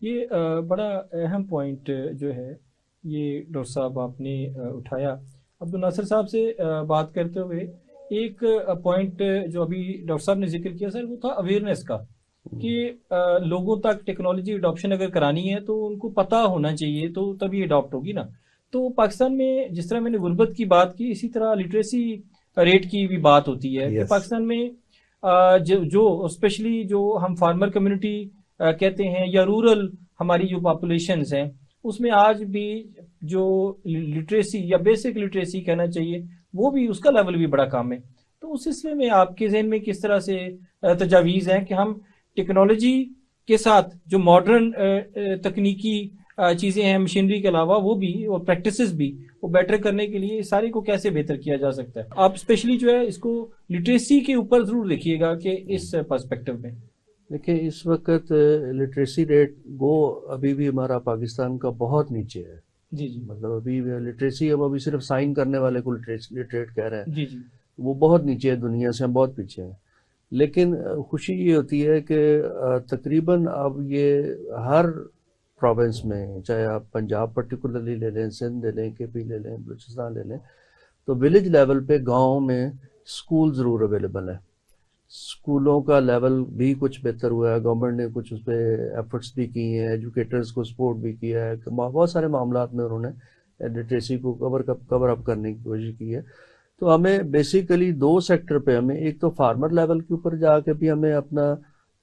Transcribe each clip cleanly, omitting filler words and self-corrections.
یہ بڑا اہم پوائنٹ جو ہے یہ ڈاکٹر صاحب آپ نے اٹھایا. عبد الناصر صاحب سے بات کرتے ہوئے ایک پوائنٹ جو ابھی ڈاکٹر صاحب نے ذکر کیا سر، وہ تھا اویئرنیس کا، کہ لوگوں تک ٹیکنالوجی اڈاپشن اگر کرانی ہے تو ان کو پتہ ہونا چاہیے، تو تبھی اڈاپٹ ہوگی نا. تو پاکستان میں جس طرح میں نے غربت کی بات کی، اسی طرح لٹریسی ریٹ کی بھی بات ہوتی ہے کہ یس. پاکستان میں جو اسپیشلی جو ہم فارمر کمیونٹی کہتے ہیں یا رورل ہماری جو پاپولیشنز ہیں، اس میں آج بھی جو لٹریسی یا بیسک لٹریسی کہنا چاہیے، وہ بھی اس کا لیول بھی بڑا کم ہے. تو اس سلسلے میں آپ کے ذہن میں کس طرح سے تجاویز ہیں کہ ہم ٹیکنالوجی کے ساتھ جو ماڈرن تکنیکی چیزیں ہیں مشینری کے علاوہ، وہ بھی اور پریکٹسز بھی وہ بیٹر کرنے کے لیے سارے کو کیسے بہتر کیا جا سکتا ہے؟ آپ اسپیشلی جو ہے اس کو لٹریسی کے اوپر ضرور دیکھیے گا کہ اس پرسپیکٹو میں. دیکھیں اس وقت لٹریسی ریٹ ابھی بھی ہمارا پاکستان کا بہت نیچے ہے. جی جی مطلب ابھی لٹریسی ہم ابھی صرف سائن کرنے والے کو لٹریٹ کہہ رہے ہیں. جی جی وہ بہت نیچے ہے، دنیا سے ہم بہت پیچھے ہیں. لیکن خوشی یہ ہوتی ہے کہ تقریباً اب یہ ہر پروونس میں، چاہے آپ پنجاب پرٹیکولرلی لے لیں، سندھ لے لیں، کے پی لے لیں، بلوچستان لے لیں، تو ولیج لیول پہ گاؤں میں اسکول ضرور اویلیبل ہے. اسکولوں کا لیول بھی کچھ بہتر ہوا ہے، گورنمنٹ نے کچھ اس پہ ایفرٹس بھی کی ہیں، ایجوکیٹرز کو سپورٹ بھی کیا ہے، بہت سارے معاملات میں انہوں نے لٹریسی کو کور اپ کرنے کی کوشش کی ہے. تو ہمیں بیسیکلی دو سیکٹر پہ، ہمیں ایک تو فارمر لیول کے اوپر جا کے بھی ہمیں اپنا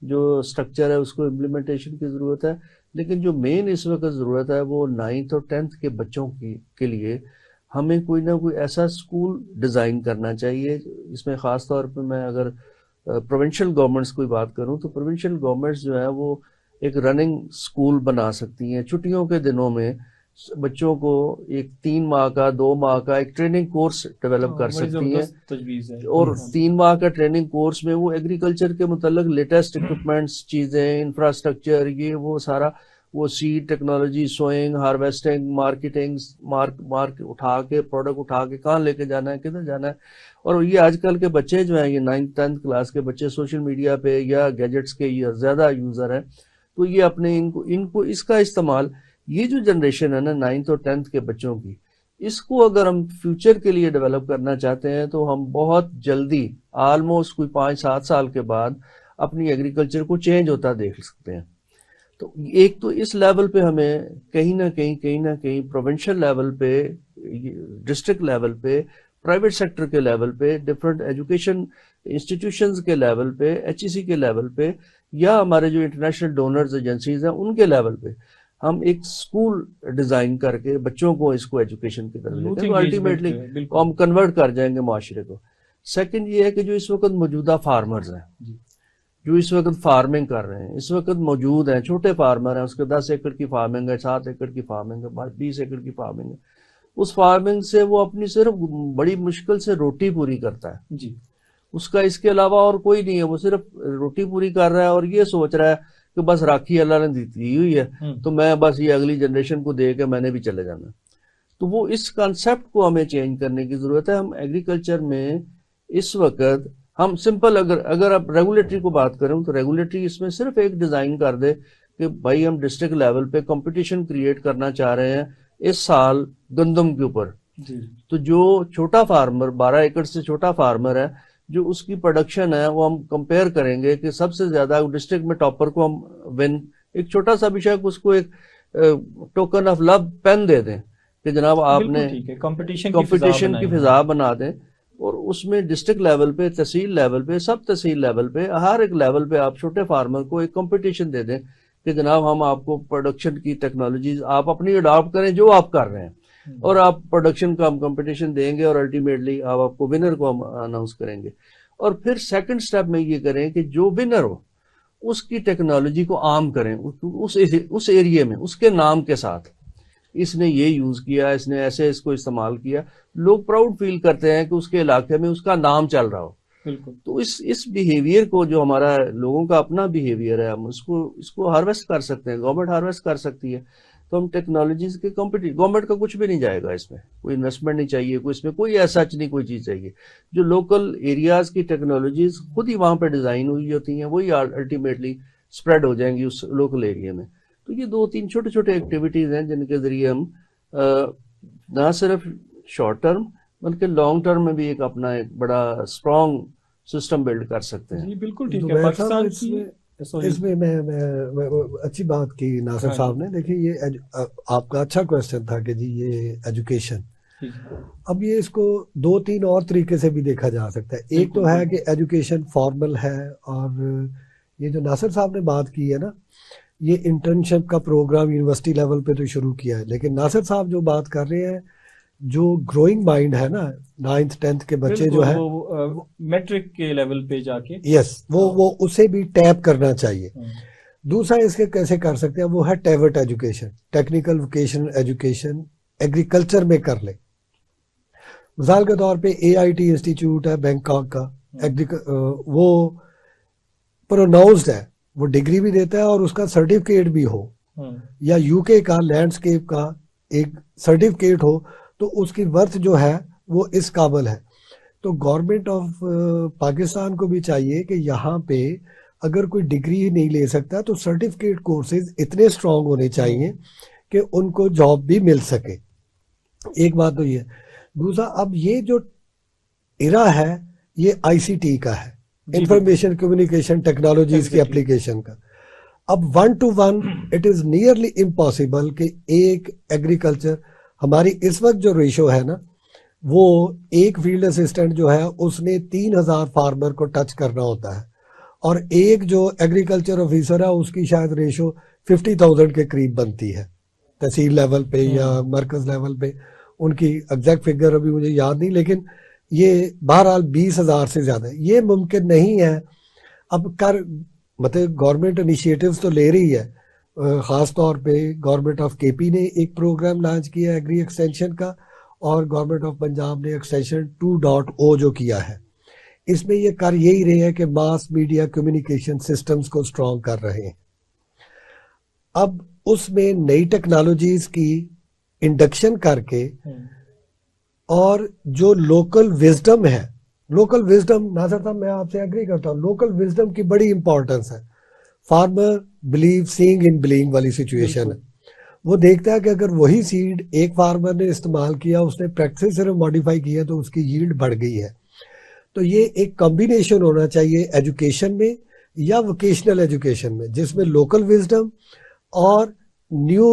جو سٹرکچر ہے اس کو امپلیمنٹیشن کی ضرورت ہے. لیکن جو مین اس وقت ضرورت ہے وہ 9th اور 10th کے بچوں کے لیے ہمیں کوئی نہ کوئی ایسا اسکول ڈیزائن کرنا چاہیے. اس میں خاص طور پہ میں اگر پروونشل گورنمنٹس کی بات کروں تو پروونشل گورنمنٹس جو ہے وہ ایک رننگ اسکول بنا سکتی ہیں. چھٹیوں کے دنوں میں بچوں کو ایک 3 ماہ کا 2 ماہ کا ایک ٹریننگ کورس ڈیولپ کر سکتی ہیں، تجویز ہے. اور 3 ماہ کا ٹریننگ کورس میں وہ ایگریکلچر کے متعلق لیٹسٹ اکوپمنٹس، چیزیں، انفراسٹرکچر، یہ وہ سارا، وہ seed technology, sowing, harvesting, marketing, اٹھا کے پروڈکٹ اٹھا کے کہاں لے کے جانا ہے، کدھر جانا ہے. اور یہ آج کل کے بچے جو ہیں، یہ 9th 10th کلاس کے بچے سوشل میڈیا پہ یا گیجٹس کے یہ زیادہ یوزر ہیں. تو یہ اپنے ان کو اس کا استعمال، یہ جو جنریشن ہے نا 9th اور 10th کے بچوں کی، اس کو اگر ہم فیوچر کے لیے ڈیولپ کرنا چاہتے ہیں تو ہم بہت جلدی، آلموسٹ کوئی 5-7 سال کے بعد اپنی ایگریکلچر کو چینج ہوتا دیکھ سکتے ہیں. تو ایک تو اس لیول پہ ہمیں کہیں نہ کہیں پروونشل لیول پہ، ڈسٹرکٹ لیول پہ، پرائیویٹ سیکٹر کے لیول پہ، ڈفرینٹ ایجوکیشن انسٹیٹیوشنز کے لیول پہ، ایچ ای سی کے لیول پہ، یا ہمارے جو انٹرنیشنل ڈونرز ایجنسیز ہیں ان کے لیول پہ ہم ایک اسکول ڈیزائن کر کے بچوں کو اس کو ایجوکیشن کی طرف لے کے الٹیمیٹلی ہم کنورٹ کر جائیں گے معاشرے کو. سیکنڈ یہ ہے کہ جو اس وقت موجودہ فارمرز ہیں، جو اس وقت فارمنگ کر رہے ہیں، اس وقت موجود ہیں، چھوٹے فارمر ہیں، اس کے 10 ایکڑ کی فارمنگ ہے، 7 ایکڑ کی فارمنگ ہے، 20 ایکڑ کی فارمنگ ہے. اس فارمنگ سے وہ اپنی صرف بڑی مشکل سے روٹی پوری کرتا ہے جی. اس کا اس کے علاوہ اور کوئی نہیں ہے. وہ صرف روٹی پوری کر رہا ہے اور یہ سوچ رہا ہے کہ بس راکھی اللہ نے دی ہوئی ہے تو میں بس یہ اگلی جنریشن کو دے کے میں نے بھی چلے جانا. تو وہ اس کانسیپٹ کو ہمیں چینج کرنے کی ضرورت ہے. ہم ایگریکلچر میں اس وقت ہم سمپل اگر آپ ریگولیٹری کو بات کریں تو ریگولیٹری اس میں صرف ایک ڈیزائن کر دے کہ بھائی ہم ڈسٹرکٹ لیول پہ کمپٹیشن کریٹ کرنا چاہ رہے ہیں اس سال گندم کے اوپر. تو جو چھوٹا فارمر 12 ایکڑ سے چھوٹا فارمر ہے، جو اس کی پروڈکشن ہے وہ ہم کمپیئر کریں گے کہ سب سے زیادہ ڈسٹرکٹ میں ٹاپر کو ہم ایک چھوٹا سا بھی شاید اس کو ایک ٹوکن آف لو پین دے دیں کہ جناب آپ نے کمپٹیشن کی فضا بنا دیں. اور اس میں ڈسٹرکٹ لیول پہ، تحصیل لیول پہ، سب تحصیل لیول پہ، ہر ایک لیول پہ آپ چھوٹے فارمر کو ایک کمپٹیشن دے دیں کہ جناب ہم آپ کو پروڈکشن کی ٹیکنالوجیز آپ اپنی اڈاپٹ کریں جو آپ کر رہے ہیں، اور آپ پروڈکشن کا ہم کمپٹیشن دیں گے اور الٹیمیٹلی آپ کو ونر کو ہم اناؤنس کریں گے. اور پھر سیکنڈ سٹیپ میں یہ کریں کہ جو ونر ہو اس کی ٹیکنالوجی کو عام کریں اس ایریے میں، اس کے نام کے ساتھ، اس نے یہ یوز کیا، اس نے ایسے اس کو استعمال کیا. لوگ پراؤڈ فیل کرتے ہیں کہ اس کے علاقے میں اس کا نام چل رہا ہو. تو اس بیہیویئر کو، جو ہمارا لوگوں کا اپنا بیہیویئر ہے، ہم اس کو ہارویسٹ کر سکتے ہیں، گورنمنٹ ہارویسٹ کر سکتی ہے. تو ہم ٹیکنالوجیز کے گورنمنٹ کا کچھ بھی نہیں جائے گا اس میں، کوئی انویسٹمنٹ نہیں چاہیے، اس میں کوئی ایسا نہیں کوئی چیز چاہیے. جو لوکل ایریاز کی ٹیکنالوجیز خود ہی وہاں پہ ڈیزائن ہوئی ہوتی ہیں، وہی الٹیمیٹلی اسپریڈ ہو جائیں گی اس لوکل ایریا میں. تو یہ 2-3 چھوٹے چھوٹے ایکٹیویٹیز ہیں جن کے ذریعے ہم نہ صرف شارٹ ٹرم بلکہ لانگ ٹرم میں بھی ایک اپنا ایک بڑا اسٹرانگ سسٹم بلڈ کر سکتے ہیں. جی بالکل ٹھیک ہے. پاکستان کی اس میں میں اچھی بات کی ناصر صاحب نے. دیکھیے یہ آپ کا اچھا کوشچن تھا کہ جی یہ ایجوکیشن, اب یہ اس کو 2-3 اور طریقے سے بھی دیکھا جا سکتا ہے. ایک تو ہے کہ ایجوکیشن فارمل ہے, اور یہ جو ناصر صاحب نے بات کی ہے نا, یہ انٹرنشپ کا پروگرام یونیورسٹی لیول پہ تو شروع کیا ہے, لیکن ناصر صاحب جو بات کر رہے ہیں جو گروئنگ مائنڈ ہے نا 9th 10th کے بچے جو ہے میٹرک کے لیول پہ جا کے, یس وہ اسے بھی ٹیپ کرنا چاہیے. دوسرا اس کے کیسے کر سکتے ہیں, وہ ہے ٹیوٹ education, technical vocational education agriculture میں کر لے. مثال کے طور پہ AIT انسٹیٹیوٹ ہے بینکاک کا, وہ پروناؤنسڈ ہے, وہ ڈگری بھی دیتا ہے اور اس کا سرٹیفکیٹ بھی ہو, یا UK کا لینڈسکیپ کا ایک سرٹیفکیٹ ہو, تو اس کی ورتھ جو ہے وہ اس قابل ہے. تو گورنمنٹ آف پاکستان کو بھی چاہیے کہ یہاں پہ اگر کوئی ڈگری ہی نہیں لے سکتا تو سرٹیفکیٹ کورسز اتنے اسٹرانگ ہونے چاہیے کہ ان کو جاب بھی مل سکے. ایک بات تو یہ. دوسرا, اب یہ جو ایرا ہے یہ ICT کا ہے, انفارمیشن کمیونیکیشن ٹیکنالوجیز کی اپلیکیشن کا. اب 1-to-1 it is nearly impossible کہ ایک ایگریکلچر, ہماری اس وقت جو ریشو ہے نا, وہ ایک فیلڈ اسسٹنٹ جو ہے اس نے 3000 فارمر کو ٹچ کرنا ہوتا ہے, اور ایک جو ایگریکلچر آفیسر ہے اس کی شاید ریشو 50,000 کے قریب بنتی ہے تحصیل لیول پہ یا مرکز لیول پہ. ان کی ایگزیکٹ فگر ابھی مجھے یاد نہیں, لیکن یہ بہرحال 20,000 سے زیادہ ہے. یہ ممکن نہیں ہے. اب مطلب گورنمنٹ انیشیٹوز تو لے رہی ہے, خاص طور پہ گورنمنٹ آف KP نے ایک پروگرام لانچ کیا ایگری ایکسٹینشن کا, اور گورنمنٹ آف پنجاب نے ایکسٹینشن 2.0 جو کیا ہے. اس میں یہ کر یہی رہے ہیں کہ ماس میڈیا کمیونیکیشن سسٹمز کو اسٹرانگ کر رہے ہیں. اب اس میں نئی ٹیکنالوجیز کی انڈکشن کر کے, اور جو لوکل وزڈم ہے, لوکل وزڈم ناصر صاحب میں آپ سے ایگری کرتا ہوں, لوکل وزڈم کی بڑی امپورٹنس ہے. فارمر بلیو سینگ ان بلینگ والی سچویشن ہے. وہ دیکھتا ہے کہ اگر وہی سیڈ ایک فارمر نے استعمال کیا, اس نے پریکٹس صرف ماڈیفائی کیا تو اس کی ییلڈ بڑھ گئی ہے. تو یہ ایک کمبینیشن ہونا چاہیے ایجوکیشن میں یا ووکیشنل ایجوکیشن میں, جس میں لوکل وزڈم اور نیو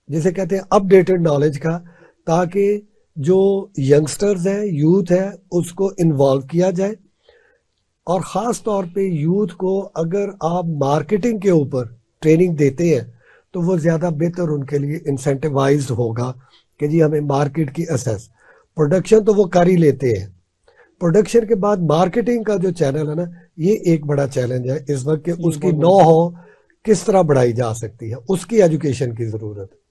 جسے کہتے ہیں اپ ڈیٹڈ نالج کا, تاکہ جو ینگسٹرز ہیں, یوتھ ہے, اس کو انوالو کیا جائے. اور خاص طور پہ یوتھ کو اگر آپ مارکیٹنگ کے اوپر ٹریننگ دیتے ہیں تو وہ زیادہ بہتر ان کے لیے انسینٹیوائزڈ ہوگا کہ جی ہمیں مارکیٹ کی اسیس. پروڈکشن تو وہ کر ہی لیتے ہیں, پروڈکشن کے بعد مارکیٹنگ کا جو چینل ہے نا, یہ ایک بڑا چیلنج ہے اس وقت کہ اس کی نو ہو کس طرح بڑھائی جا سکتی ہے, اس کی ایجوکیشن کی ضرورت ہے.